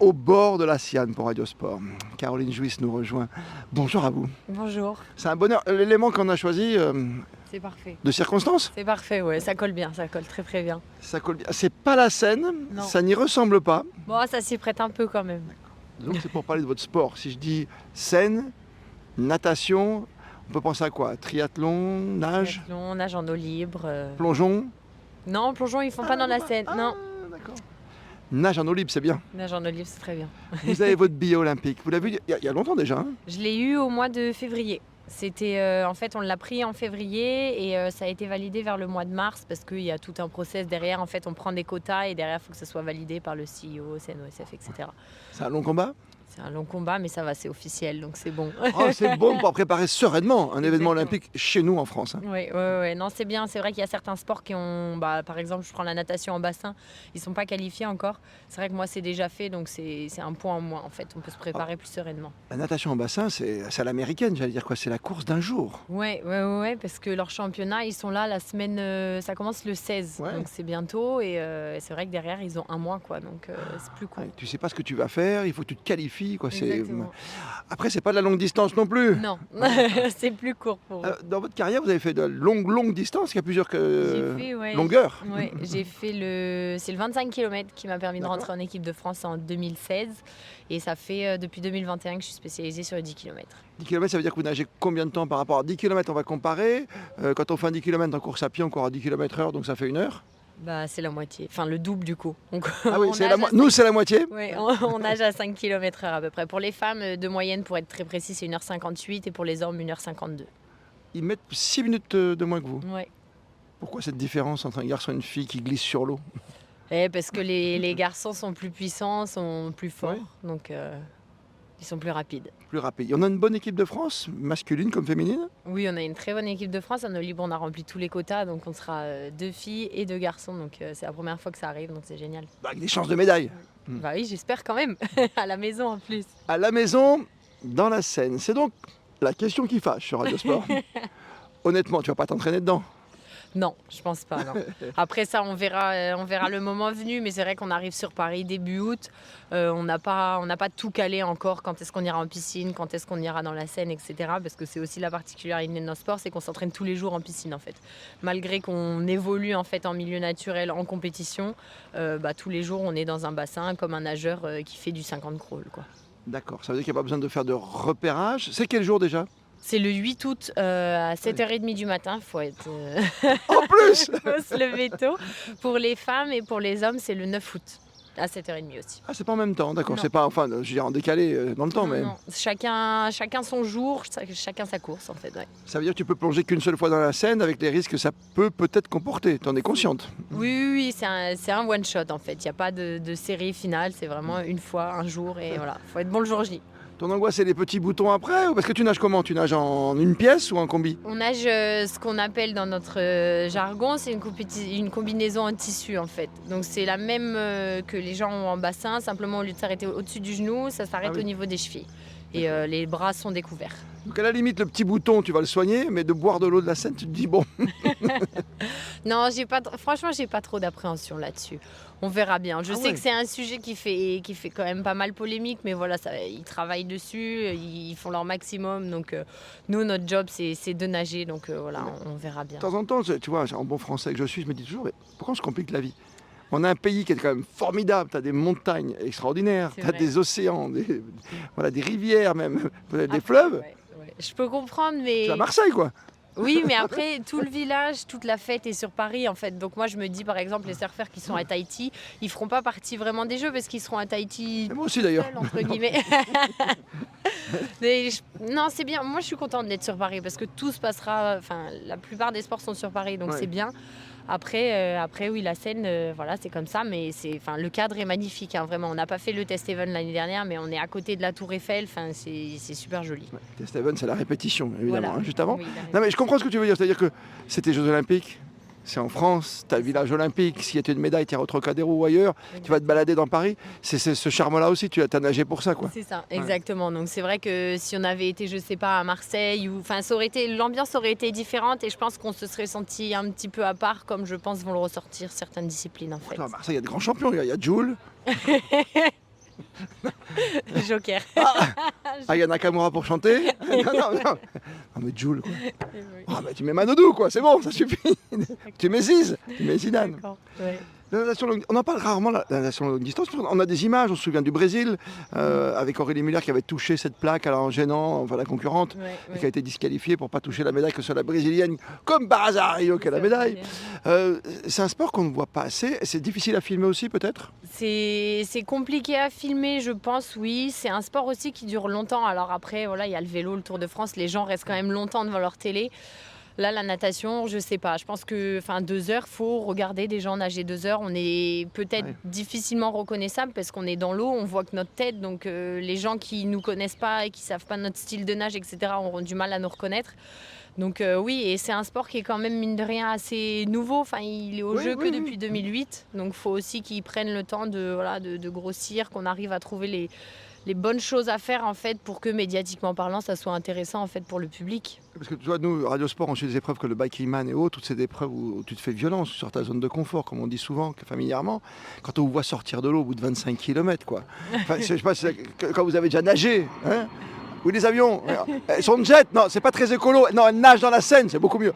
au bord de la Siane pour Radio Sport. Caroline Jouisse nous rejoint. Bonjour à vous. Bonjour. C'est un bonheur. L'élément qu'on a choisi C'est parfait. de circonstance, C'est parfait, ouais, ça colle bien, ça colle très très bien. ça colle bien. C'est pas la Seine, Non. ça n'y ressemble pas. Bon, ça s'y prête un peu quand même. Donc c'est pour parler de votre sport. Si je dis Seine, natation, on peut penser à quoi? Triathlon, nage, Triathlon, nage en eau libre. plongeon? Non, plongeon, ils font pas dans la Seine. Non, D'accord. Nage en eau libre, c'est bien. nage en eau libre, c'est très bien. Vous avez votre billet olympique. Vous l'avez vu il y a longtemps déjà. Hein. Je l'ai eu au mois de février. C'était en fait, on l'a pris en février et ça a été validé vers le mois de mars parce qu'il y a tout un process derrière. En fait, on prend des quotas et derrière, il faut que ça soit validé par le CEO, CNOSF, etc. C'est un long combat. C'est un long combat, mais ça va, c'est officiel, donc c'est bon. Oh, c'est bon pour préparer sereinement un événement Exactement. olympique chez nous en France. Hein. Oui, non, c'est bien. C'est vrai qu'il y a certains sports qui ont, par exemple, je prends la natation en bassin, ils ne sont pas qualifiés encore. C'est vrai que moi, c'est déjà fait, donc c'est un point en moins, en fait. On peut se préparer plus sereinement. La natation en bassin, c'est à l'américaine, j'allais dire quoi, c'est la course d'un jour. Ouais, parce que leur championnat, ils sont là la semaine, ça commence le 16, Ouais. donc c'est bientôt. Et c'est vrai que derrière, ils ont un mois, quoi, donc c'est plus cool. Ouais, tu sais pas ce que tu vas faire, il faut que tu te qualifies. Quoi. Exactement. Après, c'est pas de la longue distance non plus. Non, c'est plus court pour eux. Dans votre carrière, vous avez fait de longue distance, il y a plusieurs J'ai fait, ouais, longueurs. Ouais, j'ai fait c'est le 25 km qui m'a permis de D'accord. rentrer en équipe de France en 2016 et ça fait depuis 2021 que je suis spécialisée sur les 10 km. 10 km, ça veut dire que vous nagez combien de temps par rapport à 10 km? On va comparer. Quand on fait un 10 km en course à pied, on court à 10 km/h, donc ça fait 1 heure. Bah, c'est la moitié, enfin le double du coup. Donc, Ah oui, on c'est nage à nous, c'est la moitié. Ouais, on nage à 5 km/h à peu près. Pour les femmes, de moyenne, pour être très précis, c'est 1h58 et pour les hommes, 1h52. Ils mettent 6 minutes de moins que vous. Ouais. Pourquoi cette différence entre un garçon et une fille qui glisse sur l'eau? Parce que les garçons sont plus puissants, sont plus forts, Ouais. donc ils sont plus rapides. Plus rapide. On a une bonne équipe de France, masculine comme féminine. Oui, on a une très bonne équipe de France. En eau libre, on a rempli tous les quotas, donc on sera 2 filles et 2 garçons. Donc c'est la première fois que ça arrive, donc c'est génial. Avec des chances de médaille. Bah oui, j'espère quand même, à la maison en plus. À la maison, dans la Seine. C'est donc la question qui fâche sur Radio Sport. Honnêtement, tu vas pas t'entraîner dedans. Non, je pense pas. Non. Après ça, on verra le moment venu. Mais c'est vrai qu'on arrive sur Paris début août. On n'a pas tout calé encore. Quand est-ce qu'on ira en piscine, quand est-ce qu'on ira dans la Seine, etc. Parce que c'est aussi la particularité de notre sport, c'est qu'on s'entraîne tous les jours en piscine en fait. Malgré qu'on évolue en fait en milieu naturel, en compétition, tous les jours on est dans un bassin comme un nageur qui fait du 50 crawl, quoi. D'accord, ça veut dire qu'il n'y a pas besoin de faire de repérage. C'est quel jour déjà? C'est le 8 août à 7h30 du matin. Il faut être En plus faut se lever tôt. Pour les femmes et pour les hommes, c'est le 9 août à 7h30 aussi. Ah, c'est pas en même temps, d'accord. Non. C'est pas, enfin, je veux dire, en décalé dans le temps, mais Non. Chacun son jour, chacun sa course en fait. Ouais. ça veut dire que tu peux plonger qu'une seule fois dans la Seine avec les risques que ça peut peut-être comporter. T'en es consciente? Oui, c'est un one shot en fait. Il n'y a pas de série finale, c'est vraiment une fois, un jour et voilà. Faut être bon le jour J. Ton angoisse, c'est les petits boutons après? Ou parce que tu nages comment? Tu nages en une pièce ou en combi? On nage ce qu'on appelle dans notre jargon, c'est une combinaison en tissu en fait. Donc c'est la même que les gens ont en bassin, simplement au lieu de s'arrêter au-dessus du genou, ça s'arrête Ah oui. au niveau des chevilles. Et les bras sont découverts. Donc à la limite, le petit bouton, tu vas le soigner, mais de boire de l'eau de la Seine, tu te dis, bon, Non, franchement, j'ai pas trop d'appréhension là-dessus. On verra bien. Je Ah sais ouais. que c'est un sujet qui fait quand même pas mal polémique, mais voilà, ils travaillent dessus, ils font leur maximum. Donc nous, notre job, c'est de nager. Donc voilà, on verra bien. de temps en temps, tu vois, en bon français que je suis, je me dis toujours, mais pourquoi on se complique la vie? On a un pays qui est quand même formidable, tu as des montagnes extraordinaires, C'est tu as vrai. des océans, des rivières même, des Après, fleuves. ouais. Je peux comprendre, mais Tu es à Marseille, quoi. oui, mais après, tout le village, toute la fête est sur Paris, en fait. Donc moi, je me dis, par exemple, les surfeurs qui sont à Tahiti, ils feront pas partie vraiment des Jeux parce qu'ils seront à Tahiti Et moi aussi, d'ailleurs. seuls, entre guillemets. Non, c'est bien. Moi, je suis contente d'être sur Paris parce que tout se passera. Enfin, la plupart des sports sont sur Paris, donc Ouais. c'est bien. Après, oui, la Seine, voilà, c'est comme ça, mais le cadre est magnifique, hein, vraiment. On n'a pas fait le Test Even l'année dernière, mais on est à côté de la Tour Eiffel. Enfin, c'est super joli. Ouais. Steven, c'est la répétition, évidemment, Voilà. hein, juste avant. Oui, il a Non, mais je comprends ce que tu veux dire, c'est-à-dire que c'est tes Jeux Olympiques, c'est en France, tu as le village olympique, s'il y a une médaille, tu iras au Trocadéro ou ailleurs, tu vas te balader dans Paris. C'est ce charme-là aussi, tu as nagé pour ça, quoi. C'est ça, exactement. Donc c'est vrai que si on avait été, je sais pas, à Marseille, l'ambiance aurait été différente et je pense qu'on se serait senti un petit peu à part, comme je pense vont le ressortir certaines disciplines en fait. À Marseille, il y a de grands champions, il y a Jules. Joker. Ah, il y a Nakamura pour chanter. Non, mais Jules, quoi. Et oui. Ah, bah, tu mets Manodou, quoi, c'est bon, ça suffit. Tu mets Ziz, tu mets Zidane. D'accord. Ouais. La natation longue- On en parle rarement, la natation longue distance. On a des images, on se souvient du Brésil, avec Aurélie Muller qui avait touché cette plaque alors en gênant enfin, la concurrente, Ouais, et ouais. qui a été disqualifiée pour ne pas toucher la médaille, que ce soit la brésilienne, comme par hasard, Rio, qui a la médaille. C'est un sport qu'on ne voit pas assez. C'est difficile à filmer aussi, peut-être. C'est compliqué à filmer, je pense, oui. C'est un sport aussi qui dure longtemps. Alors après, voilà, il y a le vélo, le Tour de France, les gens restent quand même longtemps devant leur télé. Là, la natation, je sais pas. Je pense que 2 heures, faut regarder des gens nager 2 heures. On est peut-être Ouais. difficilement reconnaissable parce qu'on est dans l'eau, on voit que notre tête. Donc les gens qui nous connaissent pas et qui savent pas notre style de nage, etc., auront du mal à nous reconnaître. Donc oui, et c'est un sport qui est quand même, mine de rien, assez nouveau. Enfin, il est au Oui, jeu oui, que oui. depuis 2008. Donc il faut aussi qu'ils prennent le temps de grossir, qu'on arrive à trouver les bonnes choses à faire en fait pour que médiatiquement parlant, ça soit intéressant en fait pour le public. Parce que tu vois, nous, Radio Sport, on suit des épreuves comme le Biking et autres, toutes ces épreuves où tu te fais violence sur ta zone de confort, comme on dit souvent, familièrement, quand on vous voit sortir de l'eau au bout de 25 km, quoi. Enfin, je sais pas, quand vous avez déjà nagé, hein. Oui, les avions, elles sont de jet, non, c'est pas très écolo, non, elles nagent dans la Seine, c'est beaucoup mieux.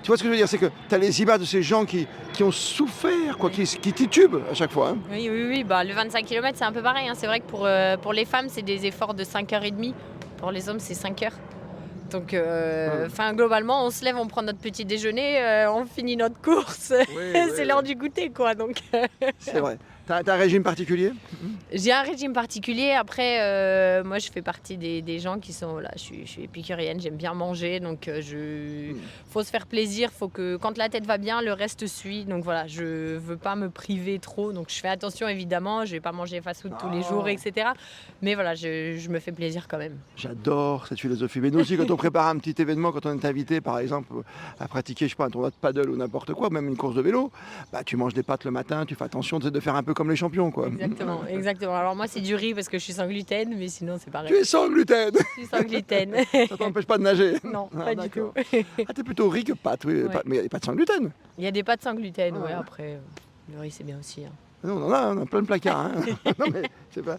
Tu vois ce que je veux dire, c'est que tu as les images de ces gens qui ont souffert, quoi, qui titubent à chaque fois. Hein. Oui. Bah, le 25 km, c'est un peu pareil. Hein. C'est vrai que pour les femmes, c'est des efforts de 5h30. Pour les hommes, c'est 5 heures. Donc, globalement, on se lève, on prend notre petit déjeuner, on finit notre course. C'est l'heure du goûter, quoi. Donc, c'est vrai. T'as un régime particulier? j'ai un régime particulier. Après, moi, je fais partie des gens qui sont... Voilà, je suis épicurienne, j'aime bien manger. Donc, faut se faire plaisir. Faut que quand la tête va bien, le reste suit. Donc, voilà, je veux pas me priver trop. Donc, je fais attention, évidemment. Je vais pas manger fast-food tous les jours, etc. Mais voilà, je me fais plaisir quand même. J'adore cette philosophie. Mais nous aussi, quand on prépare un petit événement, quand on est invité, par exemple, à pratiquer, je sais pas, un tournoi de paddle ou n'importe quoi, même une course de vélo, bah, tu manges des pâtes le matin, tu fais attention de faire un peu comme les champions, quoi. Exactement. Alors moi, c'est du riz parce que je suis sans gluten, mais sinon, c'est pareil. Tu es sans gluten. Je suis sans gluten. Ça t'empêche pas de nager. Non, Ah, pas du tout. d'accord. Ah, t'es plutôt riz que pâtes, oui. Ouais. Mais il y a des pâtes sans gluten. Il y a des pâtes sans gluten, Ah. ouais, après, le riz, c'est bien aussi. Hein. Non, on a plein de placards. Hein. Non, mais, je sais pas.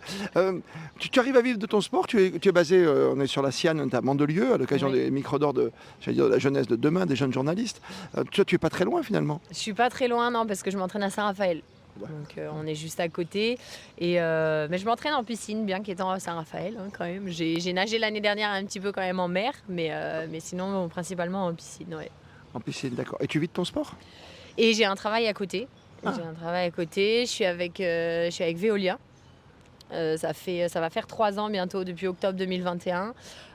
Tu arrives à vivre de ton sport. Tu es basé, on est sur la Siane, à Mandelieu, à l'occasion Oui. des micros d'or de la jeunesse de demain, des jeunes journalistes. Tu es pas très loin finalement. Je suis pas très loin, non, parce que je m'entraîne à Saint-Raphaël. Ouais. Donc on est juste à côté. Mais je m'entraîne en piscine, bien qu'étant à Saint-Raphaël, hein, quand même. J'ai nagé l'année dernière un petit peu quand même en mer, mais sinon, principalement en piscine, ouais. En piscine, d'accord. Et tu vis de ton sport? Et j'ai un travail à côté. Ah. J'ai un travail à côté. Je suis avec Veolia. Ça va faire 3 ans bientôt, depuis octobre 2021.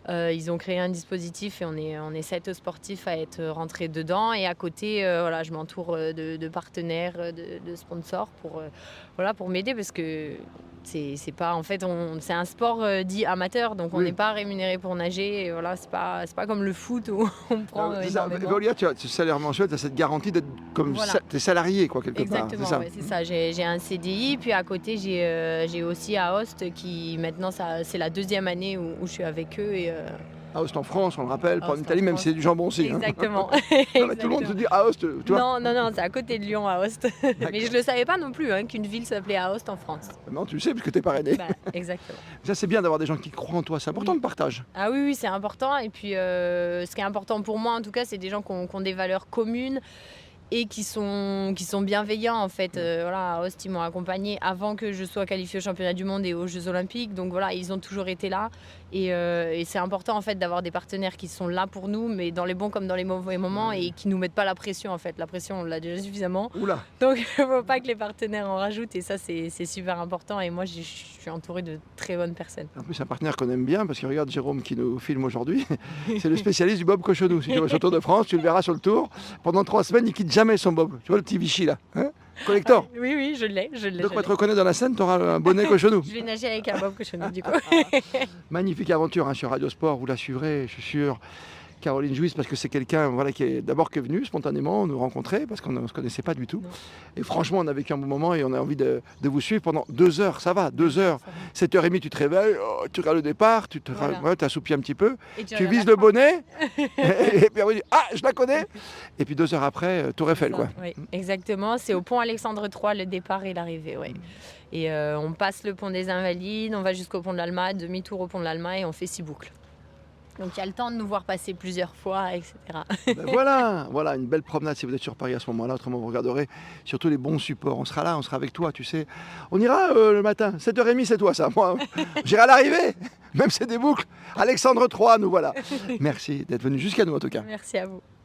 Ils ont créé un dispositif et on est 7 sportifs à être rentrés dedans. Et à côté, voilà, je m'entoure de partenaires, de sponsors pour m'aider parce que c'est pas, en fait, c'est un sport dit amateur, donc on Oui. n'est pas rémunéré pour nager. Et voilà, c'est pas comme le foot où on prend C'est ça. énormément. Veolia, tu as ce salaire mensuel, tu as cette garantie d'être comme Voilà. t'es salarié, quoi, quelque Exactement, part. ouais, c'est ça. J'ai un CDI, puis à côté j'ai aussi Aoste qui maintenant c'est la 2e année où je suis avec eux. Et, Aoste en France, on le rappelle, pas en Aoste en Italie, même France. si c'est du jambon aussi. hein. exactement. Non, mais tout le monde se dit Aoste, tu vois. Non, c'est à côté de Lyon, Aoste. Mais je le savais pas non plus qu'une ville s'appelait Aoste en France. Non, tu le sais, parce que t'es parrainé. Bah, exactement. Ça, c'est bien d'avoir des gens qui croient en toi, c'est important Oui. le partage. Ah oui, c'est important. Et puis, ce qui est important pour moi, en tout cas, c'est des gens qui ont des valeurs communes et qui sont bienveillants, en fait. Voilà, à Aoste, ils m'ont accompagné avant que je sois qualifiée au championnat du monde et aux Jeux Olympiques. Donc voilà, ils ont toujours été là. Et c'est important, en fait, d'avoir des partenaires qui sont là pour nous, mais dans les bons comme dans les mauvais moments, et qui nous mettent pas la pression, en fait. La pression, on l'a déjà suffisamment. Oula. Donc, il ne faut pas que les partenaires en rajoutent. Et ça, c'est super important. Et moi, je suis entourée de très bonnes personnes. En plus, un partenaire qu'on aime bien, parce que regarde Jérôme qui nous filme aujourd'hui, c'est le spécialiste du bob cochonou. Si tu vas sur le Tour de France, tu le verras sur le Tour. Pendant 3 semaines, il quitte jamais son bob. Tu vois le petit Vichy là, hein, collector. Oui, je l'ai. Donc, on va te reconnaître dans la scène, tu auras un bonnet cochonou. Je vais nager avec un bob cochonou, du coup. Magnifique aventure hein, sur Radio Sport, vous la suivrez, je suis sûr. Caroline Jouisse, parce que c'est quelqu'un voilà, qui est d'abord qui est venu spontanément nous rencontrer, parce qu'on ne se connaissait pas du tout. Non. Et franchement, on a vécu un bon moment et on a envie de vous suivre pendant 2 heures, ça va, 2 heures. 7h30, tu te réveilles, oh, tu regardes le départ, tu assoupis un petit peu, Et tu regardes vises la le fin. bonnet, et puis après, tu dis, ah, je la connais. Et puis 2 heures après, Tour Eiffel, quoi. Oui, exactement. C'est au pont Alexandre III, le départ et l'arrivée. Ouais. Et on passe le pont des Invalides, on va jusqu'au pont de l'Alma, demi-tour au pont de l'Alma et on fait 6 boucles. Donc il y a le temps de nous voir passer plusieurs fois, etc. Ben voilà, une belle promenade si vous êtes sur Paris à ce moment-là. Autrement, vous regarderez surtout les bons supports. On sera là, on sera avec toi, tu sais. On ira le matin, 7h30, c'est toi ça. Moi, j'irai à l'arrivée, même si c'est des boucles. Alexandre III, nous voilà. Merci d'être venu jusqu'à nous en tout cas. Merci à vous.